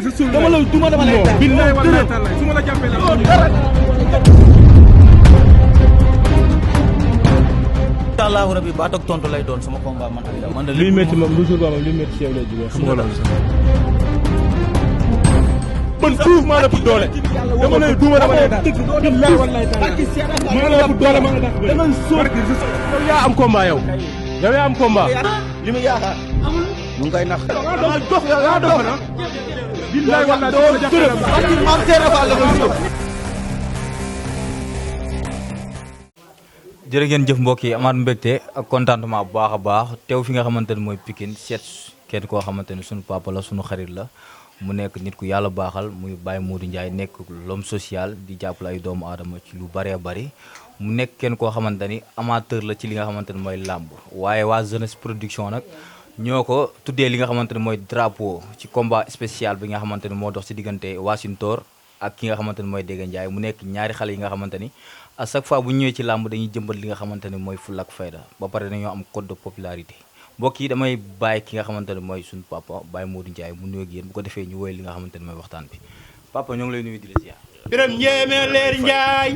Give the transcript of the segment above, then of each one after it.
dama la duma dama lay taal billahi wallahi taala su ma la jàppee la Allahu rabbi ba tok tontu lay doon sama combat man ak yow man de li metti mom lu jour ba mom li metti ci yow lay jógee xam nga loolu sax man fuuf maa la fu doole dama lay duma dama lay taal billahi wallahi taala maa la fu doole maa la tax dama soor yow yaa am combat yow yaa am combat li mu yaakaar mu ngi koy nax dama dox yaa dox na billahi wallahi dama la jàppee maam Seera Fall la koy sóob jërë ngeen jëf mbokk yi amaat mbégte ak contentement bu baax a baax teew fi nga xamante ne mooy Pikine seet kenn koo xamante ne sunu papa la sunu xarit la mu nekk nit ku yàlla baaxal muy Baye Modou Ndiaye nekk l'homme social di jàppale ay doomu aadama ci lu bëree bëri mu nekk kenn koo xamante ni amateur la ci li nga xamante ne mooy làmb waaye waa jeunesse production nag ñoo ko tuddee li nga xamante ne mooy drapeau ci combat spécial bi nga xamante ne moo dox ci diggante Wassintor ak ki nga xamante ne mooy Dégga Ndiaye mu nekk ñaari xale yi nga xamante ni à chaque fois bu ñëwee ci làmb dañuy jëmbat li nga xamante ne mooy fulla ak fayda ba pare dañoo am code de popularité mbokk yi damay bàyyi ki nga xamante ne mooy suñu papa Baye Modou Ndiaye mu nuyoog yéen bu ko defee ñu woy li nga xamante ne mooy waxtaan bi papa ñoo ngi lay nuyu di la ziar. Biram Njéemé Leer Njaay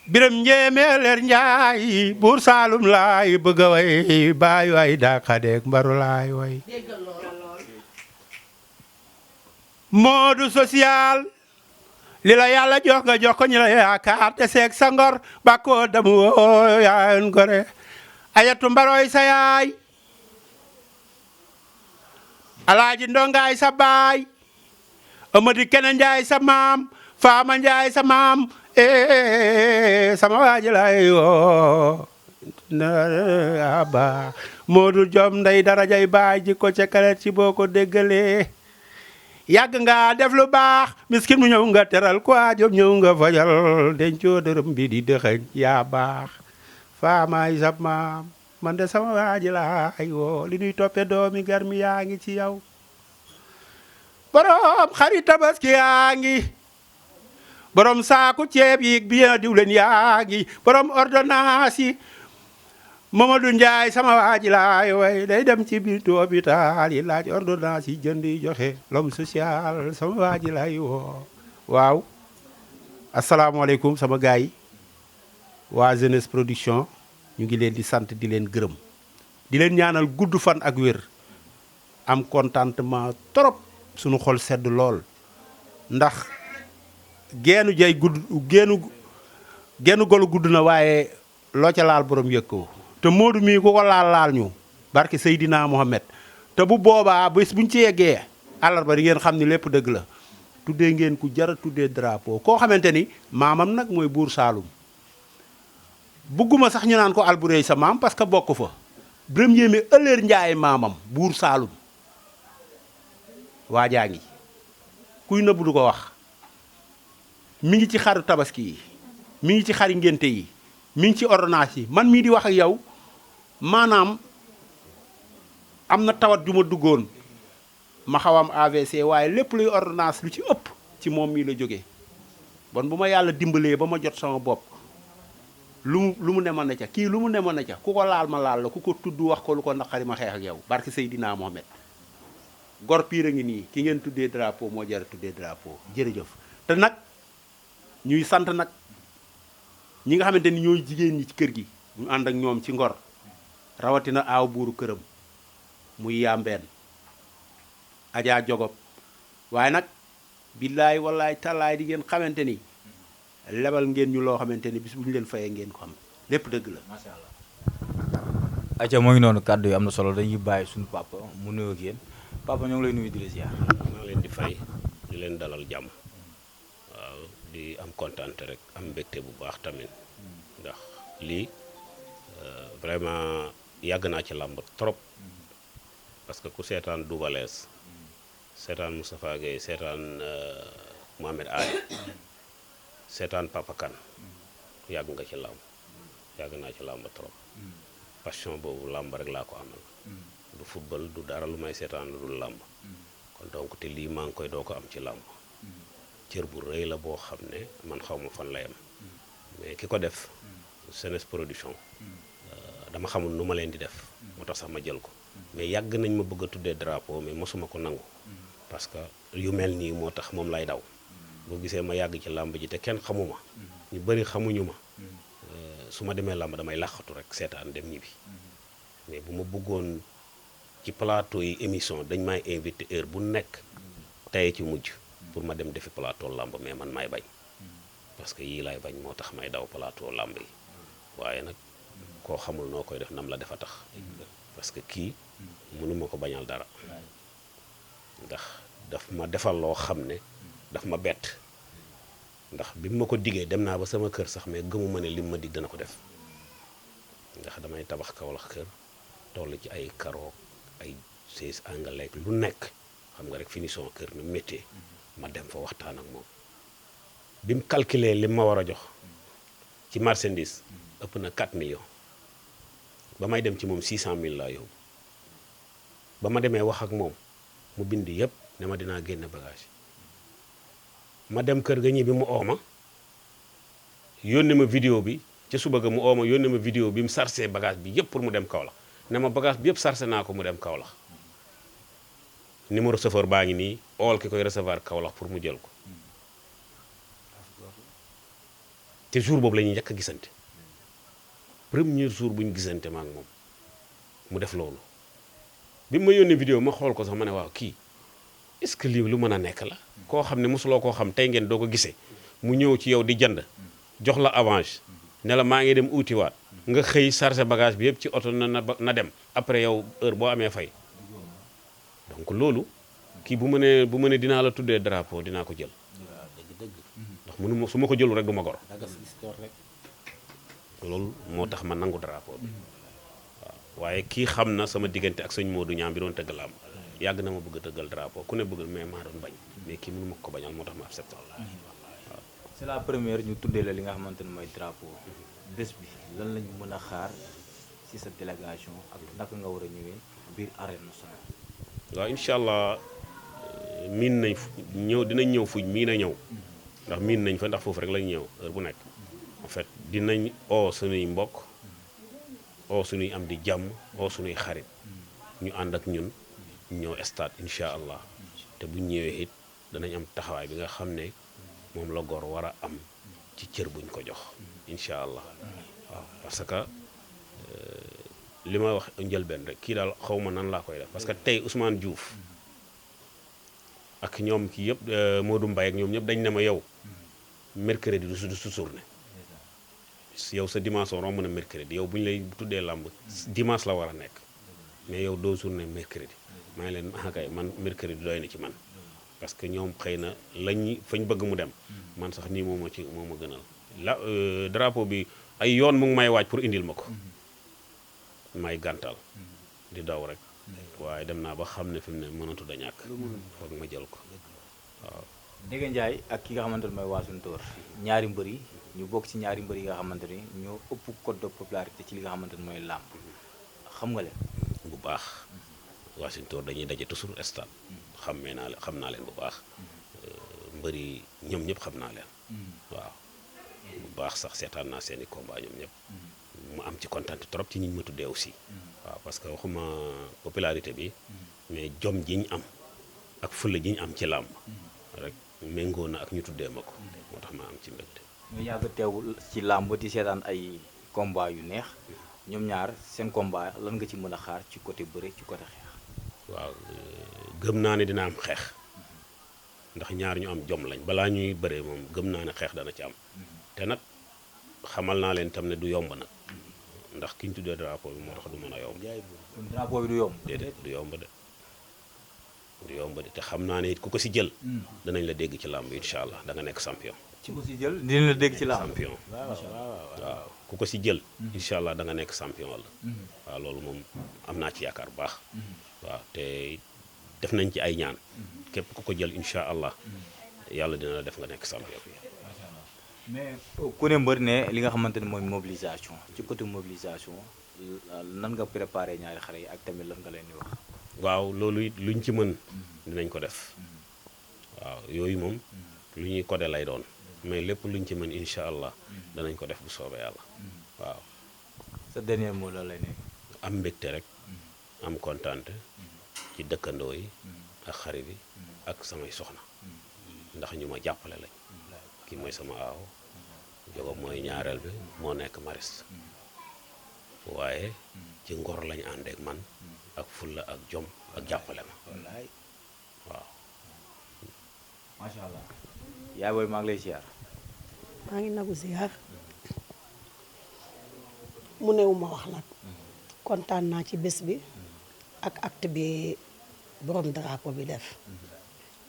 Biram Njéemé Leer Njaay buur Saalum laay bëgg a way baay way daakadeek mbaru laay way Modou social li la yàlla jox nga jox ko ñu la yaakaar te seeg sa ngor ba ko damu woo yaayoon gore ayatu mbaroy sa yaay alaaji ndongaay sa baay amadi kene njaay sa maam faama njaay sa maam sama waaji lay woo na aba Modou jom nday darajay baay ji ko ca kalet ci boo ko déggalee yàgg nga def lu baax miskin mu ñëw nga teral ko jom ñëw nga fajal dencoo dërëm bi di dëxëñ yaa baax faamaay sab maam man de sama waaji la ay woo li ñuy toppe doomi garmi yaa ngi ci yow borom xarit tabaski yaa ngi borom saaku ceeb yi bien diwlen yaa ngi borom ordonnance yi Mamadou Ndiaye sama waaji laay way day dem ci biir hôpital yi laaj ordonnance yi jënd yi joxe l'homme social sama waaji laay woo waaw asalaamaaleykum sama gars yi waa jeunesse production ñu ngi leen di sant di leen gërëm di leen ñaanal gudd fan ak wér am contentement trop sunu xol sedd lool ndax geenu jay gudd geenu golu gudd na waaye loo ca laal borom yëg ko te Modou mii ku ko laal ñu barke Seydina Mohamed te bu boobaa bés buñ ci yeggee àllarba di ngeen xam ni lépp dëgg la tuddee ngeen ku jara tuddee drapeau koo xamante ni maamam nag mooy buur Saalum bugguma sax ñu naan ko Alburey sa maam parce que bokk fa Biram Njéemé Leer Njaay maamam buur Saalum waajaa ngi kuy nëbb du ko wax mi ngi ci xaru tabaski yi mi ngi ci xari ngénte yi mi ngi ci ordonnance yi man mii di wax ak yow maanaam am na tawat ju ma duggoon ma xaw am AVC waaye lépp luy ordonnance lu ci ëpp ci moom mii la jógee bon bu ma yàlla dimbalee ba ma jot sama bopp lu mu ne ma na ca kii lu mu ne ma na ca ku ko laal ma laal la ku ko tudd wax ko lu ko naqari ma xeex ak yow barke Seydina Mohamed gor piir a ngi nii ki ngeen tuddee drapeau moo jar a tuddee drapeau jërëjëf te nag ñuy sant nag ñi nga xamante ni ñooy jigéen ñi ci kër gi ñu ànd ak ñoom ci ngor rawatina aaw buuru këram muy yàmbeen ajaa jogob waaye nag billaay wallaay tallaay di ngeen xamante ni lebal ngeen ñu loo xamante ni bis bu ñu leen fayee ngeen ko xam lépp dëgg la macha allah. ayca moo ngi noonu kàddu yi am na solo dañuy bàyyi suñu papa mu nuyoo ak yéen papa ñoo ngi lay nuyu di la ziar. maa leen di fay di leen dalal jàmm waaw di am kontaante rek am mbégte bu baax tamit ndax lii vraiment yàgg naa ci làmb trop parce que ku seetaan Double Less seetaan Moustapha Gueye seetaan Mohamed Ali seetaan Papa Kane yàgg nga ci làmb yàgg naa ci làmb trop passion boobu làmb rek laa ko amal du football du dara lu may seetaan lu dul làmb kon donc te lii maa ngi koy doo ko am ci làmb cër bu rëy la boo xam ne man xaw ma fan la yem mais ki ko def jeunesse production dama xamul nu ma leen di def moo tax sax ma jël ko mais yàgg nañ ma bëgg a tuddee drapeau mais mosuma ko nangu parce que yu mel nii moo tax moom lay daw boo gisee ma yàgg ci làmb ji te kenn xamuma ñu bëri xamuñu ma su ma demee làmb damay làqatu rek seetaan dem ñibbi mais bu ma bëggoon ci plateau yi émission dañ may invité heure bu nekk tey ci mujj pour ma dem defi plateau làmb mais man may bañ parce que yii lay bañ moo tax may daw plateau làmb yi waaye nag koo xamul noo koy def nam la defa tax parce que kii mënuma ko bañal dara ndax daf ma defal loo xam ne daf ma bett ndax bi mu ma ko diggee dem naa ba sama kër sax mais gëmuma ne lim ma dig dana ko def ndax damay tabax Kaolack kër toll ci ay karo ay chaise anglaise lu nekk xam nga rek finition kër nu métier ma dem fa waxtaan ak moom bi mu calculé lim ma war a jox ci marchandise ëpp na 4 millions ba may dem ci moom 600 000 laa yóbbu ba ma demee wax ak moom mu bind yëpp ne ma dinaa génne bagage ma dem kër ga ñi bi mu ooma yónni ma vidéo bi ca suba ga mu ooma yónni ma vidéo bi mu sarse bagage bi yëpp pour mu dem Kaolack ne ma bagage bi yëpp sarse naa ko mu dem Kaolack numéro chauffeur baa ngi nii ool ki koy recevoir Kaolack pour mu jël ko te jour boobu la ñuy njëkk a gisante premier jour bu ñu gisante ma ak moom mu def loolu bi ma yónnee vidéo ma xool ko sax ma ne waaw kii est-ce que lii lu mën a nekk la koo xam ne mosuloo koo xam tey ngeen doo ko gisee mu ñëw ci yow di jënd jox la avance ne la maa ngi dem uutiwaat nga xëy chargé bagage bi yëpp ci oto na dem après yow heure boo amee fay donc loolu kii bu ma ne dinaa la tuddee drapeau dinaa ko jël ndax mënu ma su ma ko jëlul rek du ma gor loolu moo tax ma nangu drapeau bi waaw waaye kii xam na sama diggante ak sëñ Modou ñaam bi doon tëgg làmb yàgg na ma bëgg a tëggal drapeau ku ne bëgg mais maa doon bañ mais kii mënu ma ko bañal moo tax ma accepté waaw. c'est la première ñu tuddee la li nga xamante ne mooy drapeau bés bi lan lañu mën a xaar ci sa délégation ak naka nga war a ñëwee biir arène nationale. waaw incha allah miin nañ ñëw dinañ ñëw fuñ miin a ñëw ndax miin nañ fa ndax foofu rek lañ ñëw heure bu nekk en fait dinañ oo suñuy mbokk oo suñuy am di jàmm oo suñuy xarit ñu ànd ak ñun ñëw stade incha allah te buñ ñëwee it danañ am taxawaay bi nga xam ne moom la góor war a am ci cër buñ ko jox incha allah waaw parce que li ma wax njëlbeen rek kii daal xaw ma nan laa koy def parce que tey Ousmane Diouf ak ñoom kii yëpp Modou Mbaye ak ñoom ñëpp dañ ne ma yow mercredi du su journée yow sa dimanche romb na mercredi yow bu ñu lay tuddee làmb dimanche la war a nekk mais yow doo journée mercredi maa ngi leen kay man mercredi doy na ci man parce que ñoom xëy na lañ fañ bëgg mu dem man sax nii moo ma gënal la drapeau bi ay yoon mu ngi may waaj pour indil ma ko may gàntal di daw rek waaye dem naa ba xam ne fi mu ne mënatu da ñàkk foog ma jël ko waaw. Ndege Ndiaye ak ki nga xamante ne mooy Wassintor ñaari mbër yi ñu bokk ci ñaari mbër yi nga xamante ni ñoo ëpp code de popularité ci li nga xamante ne mooy làmb xam nga leen. bu baax Wassintor dañuy daje toujours stade xam naa leen bu baax mbër yi ñoom ñëpp xam naa leen waaw bu baax sax seetaan naa seeni combat ñoom ñëpp mu am ci kontaan trop ci ñi ñu ma tuddee aussi waaw parce que waxuma popularité bi mais jom ji ñu am ak fulla ji ñu am ci làmb rek méngoo na ak ñu tuddee ma ko moo tax ma am ci mbégte. ñu yàgg teewul ci làmb di seetaan ay combat yu neex ñoom ñaar seen combat lan nga ci mën a xaar ci côté bëre ci côté xeex. waaw gëm naa ne dina am xeex ndax ñaar ñu am jom lañ balaa ñuy bëree moom gëm naa ne xeex dana ci am te nag xamal naa leen tam ne du yomb nag ndax ki ñu tuddee drapeau bi moo tax du mën a yomb. kon drapeau bi du yomb. déedéet du yomb de te xam naa ne it ku ko si jël. danañ la dégg ci làmb incha allah da nga nekk champion. ci ko si jël dinañ la dégg ci làmb champion waaw ku ko si jël. incha allah da nga nekk champion la. waaw loolu moom am naa ci yaakaar bu baax. waaw te def nañ ci ay ñaan. képp ku ko jël incha allah yàlla dina la def nga nekk champion. mais ku ne mbër ne li nga xamante ne mooy mobilisation ci côté mobilisation nan nga préparé ñaari xare yi ak tamit lan nga leen di wax. waaw loolu it luñ ci mën dinañ ko def waaw yooyu moom lu ñuy codé lay doon mais lépp luñ ci mën incha allah danañ ko def bu soobee yàlla waaw. sa dernier mot la lay nekk. am mbégte rek am kontaante ci dëkkandoo yi ak xarit yi ak samay soxna ndax ñu ma jàppale lañ kii mooy sama aaw Jogo mooy ñaareel bi moo nekk Maris waaye ci ngor lañ àndeek man ak fulla ak jom ak jàppale ma waaw. macha allah. yaay booy maa ngi lay ziar. maa ngi nagu ziar mu néew ma wax nag kontaan naa ci bés bi ak acte bi borom drapeau bi def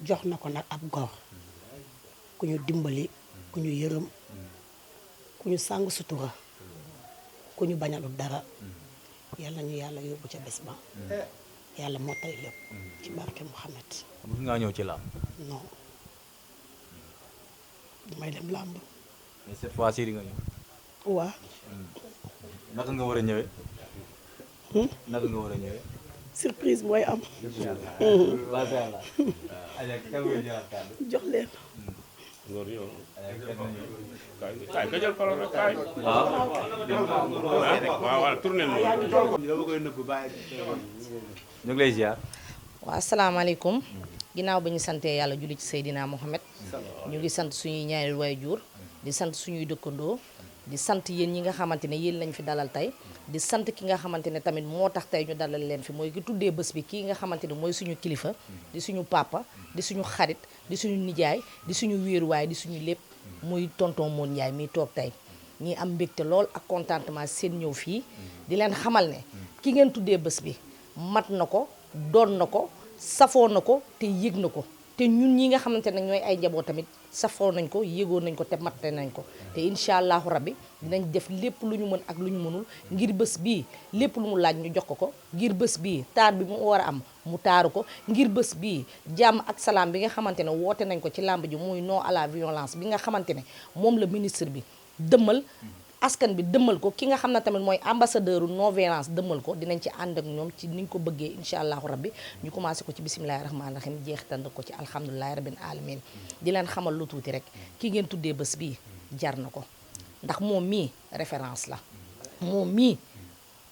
jox na ko nag ab gor ku ñu dimbali ku ñu yërëm ku ñu sàng sutura ku ñu bañalu dara yàlla ñu yàlla yóbbu ca bés ba yàlla moo tay lépp ci barke Mouhamed. mos ngaa ñëw ci làmb. non damay dem làmb. mais cette fois ci di nga ñëw. waa naka nga war a ñëwee. naka nga war a ñëwee. surprise mooy am. macha allah. jox leen. Ngor yow. kaay nga jël parole rek kaay. waaw waaw tourné ñu ngi lay ziar. waaw asalaamaaleykum ginnaaw ba ñu santee yàlla julli ci Seydina Mohamed ñu ngi sant suñuy ñaari waajur di sant suñuy dëkkandoo di sant yéen ñi nga xamante ne yéen lañ fi dalal tey di sant ki nga xamante ne tamit moo tax tey ñu dalal leen fi mooy ki tuddee bés bi kii nga xamante ne mooy suñu kilifa di suñu papa di suñu xarit di suñu nijaay di suñu wéeruwaay di suñu lépp muy tonton Modou Ndiaye miy toog tey ñi am mbégte lool ak contentement seen ñëw fii di leen xamal ne ki ngeen tuddee bés bi mat na ko doon na ko safoo na ko te yëg na ko te ñun ñi nga xamante ne ñooy ay njaboot tamit safoo nañ ko yëgoo nañ ko te matte nañ ko te incha allahu rabbi dinañ def lépp lu ñu mën ak lu ñu mënul ngir bés bii lépp lu mu laaj ñu jox ko ngir bés bii taar bi mu war a am mu taaru ko ngir bés bii jàmm ak salaam bi nga xamante ne woote nañ ko ci làmb ji muy non à la violence bi nga xamante ne moom la ministre bi dëmmal askan bi dëmmal ko ki nga xam ne tamit mooy ambassadeur non violence dëmmal ko dinañ ci ànd ak ñoom ci niñ ko bëggee incha allahu rabbi ñu commencé ko ci bisimilahi rahmaani rahim jeexital ko ci alhamdulilahi rabbil alamin di leen xamal lu tuuti rek ki ngeen tuddee bés bii jar na ko ndax moom mii référence la moom mii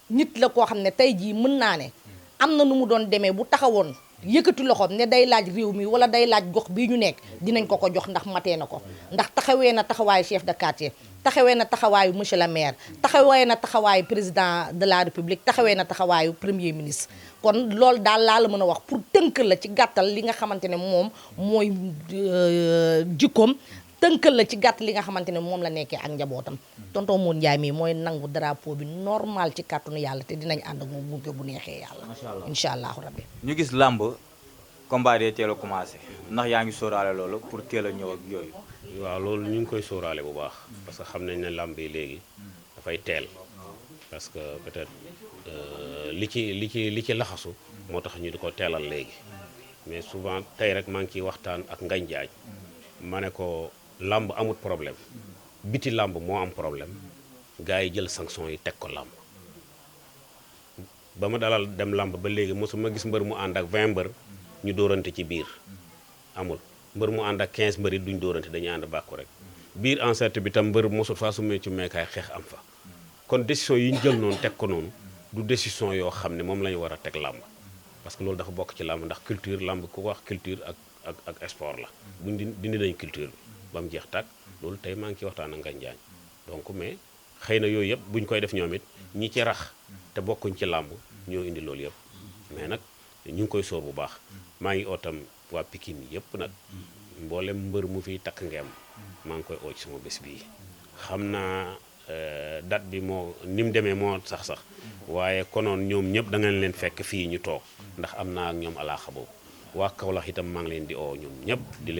nit la koo xam ne tey jii mën naa ne am na nu mu doon demee bu taxawoon yëkkati loxoom ne day laaj réew mi wala day laaj gox bii ñu nekk dinañ ko ko jox ndax matee na ko ndax taxawee na taxawaayu chef de quartier taxawee na taxawaayu monsieur le maire taxawee na taxawaayu président de la république taxawee na taxawaayu premier ministre kon loolu daal laa la mën a wax pour tënk la ci gàttal li nga xamante ne moom mooy jikkoom tënkal la ci gàtt li nga xamante ne moom la nekkee ak njabootam tonton Modou Ndiaye mii mooy nangu drapeau bi normal ci kàttanu yàlla te dinañ ànd ak moom gunge bu neexee yàlla incha allahu rabbi ñu gis làmb combat dee teel a commencé ndax yaa ngi sóoraale loolu pour teel a ñëw ak yooyu. waaw loolu ñu ngi koy sóoraale bu baax parce que xam nañ ne làmb yi léegi dafay teel parce que peut-être li ci laxasu moo tax ñu di ko teelal léegi mais souvent tey rek maa ngi ciy waxtaan ak Ngagne Diagne ma ne ko làmb amut problème biti làmb moo am problème gars yi jël sanction yi teg ko làmb ba ma dalal dem làmb ba léegi mosuma gis mbër mu ànd ak 20 mbër ñu dóorante ci biir amul mbër mu ànd ak 15 mbër yi duñ dóorante dañuy ànd bàkku rek biir enceinte bi tam mbër mosul faa sumee ci meekaay xeex am fa kon décision yi ñu jël noonu teg ko noonu du décision yoo xam ne moom la ñu war a teg làmb parce que loolu dafa bokk ci làmb ndax culture làmb ku ko wax culture ak sport la buñ dindi nañ culture bi ba mu jeex tàkk loolu tey maa ngi ci waxtaan ak Ngagne Diagne donc mais xëy na yooyu yëpp buñ koy def ñoom it ñi ci rax te bokkuñ ci làmb ñoo indi loolu yëpp mais nag ñu ngi koy sóor bu baax maa ngi ootam waa Pikine yëpp nag mboolem mbër mu fiy takk ngeem maa ngi koy oo ci sama bés bii xam naa date bi moo ni mu demee moo sax waaye konoon ñoom ñëpp da ngeen leen fekk fii ñu toog ndax am naa ak ñoom alaaxa boobu waa Kaolack itam maa ngi leen di oo ñoom ñëpp di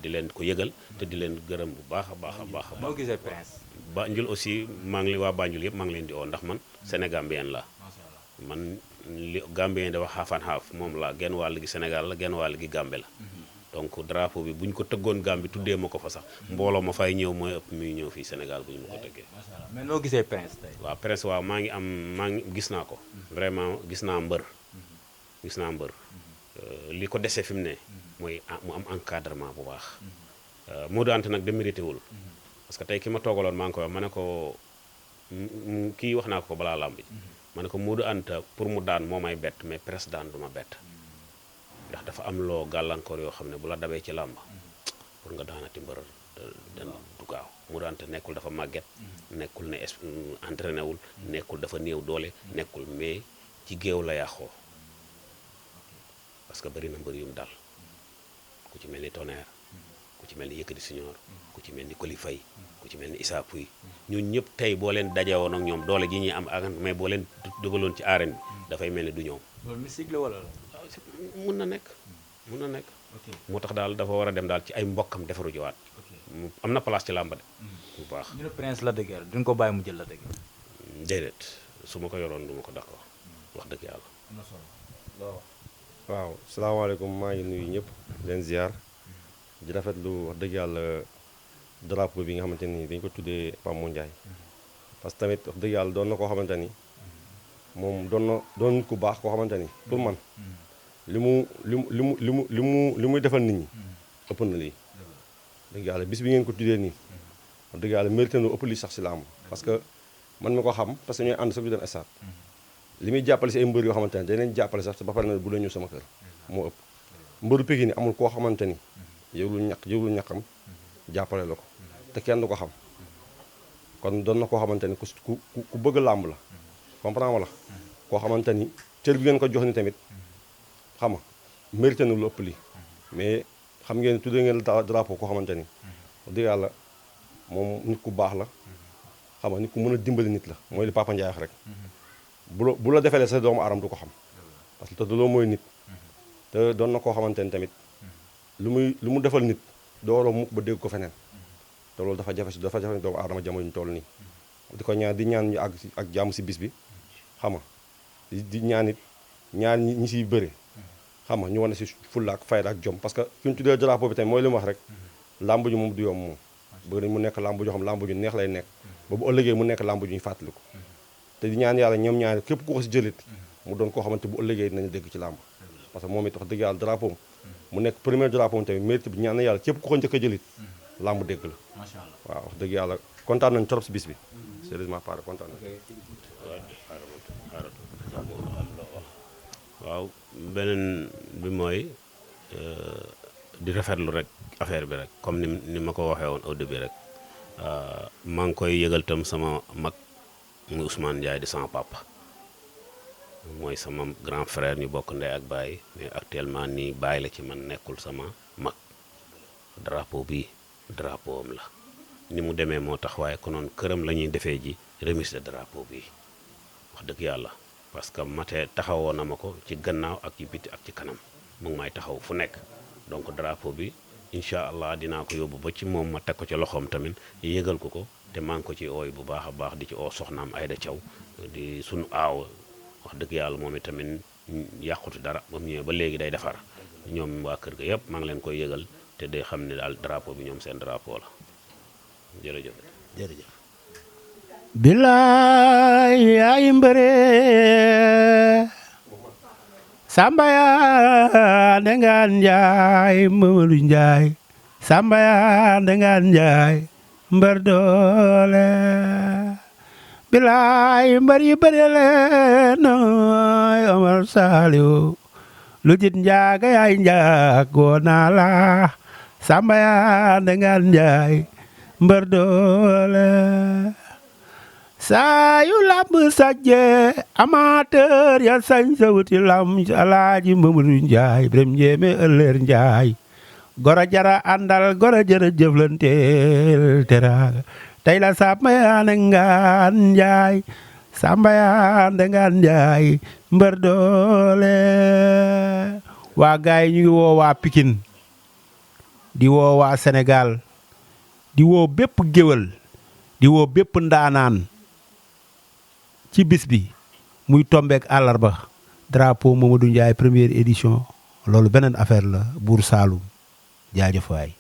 leen ko yëgal te di leen gërëm bu baax a baax a baax a noo gisee Prince. Banjul aussi maa ngi waa Banjul yëpp maa ngi leen di oo ndax man Sénégambien la man li Gambien da wax half and half moom la genn wàll gi Sénégal la genn wàll gi Gambie la donc drapeau bi bu ñu ko tëggoon Gambie tuddee ma ko fa sax mbooloo ma fay ñëw mooy ëpp muy ñëw fii Sénégal bu ñu ma ko tëggee. mais noo gisee Prince tey. waaw Prince waaw maa ngi gis naa ko vraiment gis naa mbër li ko dese fi mu ne mooy mu am encadrement bu baax Modou Anta nag démérité wul parce que tey ki ma toogaloon maa ngi koy wax ma ne ko kii wax naa ko balaa làmb ji ma ne ko Modou Anta pour mu daan moo may bett mais presse daan du ma bett ndax dafa am loo gàllankoor yoo xam ne bu la dabee ci làmb pour nga daanati mbër du gaaw Modou Anta nekkul dafa màgget nekkul ne entraîné wul nekkul dafa néew doole nekkul mais ci géew la yàqoo parce que bari na mbër yum dal ku ci mel ni Tonnerre ku ci mel ni Yëkkati Siñoor ku ci mel ni Coly Faye ku ci mel ni Issa Pouye ñun ñëpp tey boo leen dajewoon ak ñoom doole ji ñuy am ak mais boo leen dugaloon ci arène bi dafay mel ni du ñoom. loolu mystique la wala. mun na nekk moo tax daal dafa war a dem daal ci ay mbokkam defaru jiwaat am na place ci làmba de bu baax. ñu ne Prince Lac de Guiers duñ ko bàyyi mu jël Lac de Guiers. déedéet su ma ko yoroon du ma ko d'accord wax dëgg yàlla. am na solo waaw salaamaaleykum maa ngi nuyu ñëpp leen ziar di rafetlu wax dëgg yàlla drapeau bi nga xamante ni dañ ko tuddee Pape Mo Ndiaye parce que tamit wax dëgg yàlla doon na koo xamante ni moom doon nit ku baax koo xamante ni pour man li muy defal nit ñi ëpp na lii dëgg yàlla bis bi ngeen ko tuddee nii wax dëgg yàlla mérité na ëpp lii sax si làmb parce que man mi ko xam parce que ñooy ànd sax di dem stade li muy jàppale si ay mbër yoo xamante ni dañ leen jàppale sax ba pare na bu la ñëw sama kër moo ëpp mbëru Pikine ni amul koo xamante ni yëglu ñàkkam jàppale la ko te kenn du ko xam kon doon na koo xamante ni ku bëgg làmb la comprendre la koo xamante ni cër bi ngeen ko jox ni tamit xam nga mérité na lu ëpp lii mais xam ngeen tuddee ngeen drapeau koo xamante ni wax dëgg yàlla moom nit ku baax la xam nga nit ku mën a dimbali nit la mooy li Papa Ndiaye wax rek bu la defalee sa doomu aadama du ko xam parce que te loolu mooy nit te doon na koo xamante ni tamit lu mu defal nit doo waroo mukk ba dégg ko feneen te loolu dafa jafe doomu aadama jamono ñu toll nii di ko ñaan ñu ak jàmm si bis bi xam nga di ñaan it ñaar ñi siy bëre xam nga ñu wane si fulla ak fayda ak jom parce que fi ñu tuddee drapeau bi tamit mooy li mu wax rek làmb ji moom du yomb moom bëgg nañ mu nekk làmb joo xam làmb ju neex lay nekk ba bu ëllëgee mu nekk làmb ju ñu fàttaliku te di ñaan yàlla ñoom ñaar képp ku ko si jëlit mu doon koo xamante bu ëllëgee dinañu dégg ci làmb parce que moom it wax dëgg yàlla drapeau mu nekk premier drapeau tamit mérite bi ñaan na yàlla képp ku ko njëkk a jëlit làmb dégg la macha allah waaw wax dëgg yàlla kontaan nañ trop si bis bi sérieusement parlé kontaan nañ waaw beneen bi mooy di rafetlu rek affaire bi rek comme ni ma ko waxee woon au début rek maa ngi koy yëgal tam sama mag muy Ousmane Ndiaye di sama papa mooy sama grand frère ñu bokk ndey ak baay mais actuellement nii baay la ci man nekkul sama mag drapeau bi drapeau am la ni mu demee moo tax waaye konoon këram la ñuy defee ji remise de drapeau bi wax dëgg yàlla parce que mate taxawoo na ma ko ci gannaaw ak ci biti ak ci kanam mu ngi may taxaw fu nekk donc drapeau bi incha allah dinaa ko yóbbu ba ci moom ma teg ko ci loxoom tamit yëgal ko te maa ngi ko ci ooy bu baax a baax di ci oo soxnaam Ayda Thiaw di sunu aaw wax dëgg yàlla moom itamit yàqutu dara ba mu ñëwee ba léegi day defar ñoom waa kër ga yëpp maa ngi leen koy yëgal te day xam ne daal drapeau bi ñoom seen drapeau la jërëjëf jërëjëf. bilaay yaay mbëre Samba yaa ndengaan Njaay Mamadou Njaay Samba yaa ndengaan Njaay mbër doole bilaay mbër yi bëri leen nooy Omar Saliou lu jit njaaga yaay njaag woo naa la Samba yaa ndengaan Njaay mbër doole saa yu lamb sajje amateur ya sañ sa wuti lamb Alaaji Mamadou Njaay Birame Njéeme ëllëer Njaay gora jara àndal gora jara jëflanteel teraanga tey la Samba yaa ndengaan Njaay Samba yaa ndengaan Njaay mbër doole waa gaay ñu ngi woo waa Pikine di woo waa Sénégal di woo bépp géwël di woo bépp ndaanaan ci bis bi muy tombeek àllarba drapeau Mamadou Ndiaye première édition loolu beneen affaire la Buur Saalum jaajëf waay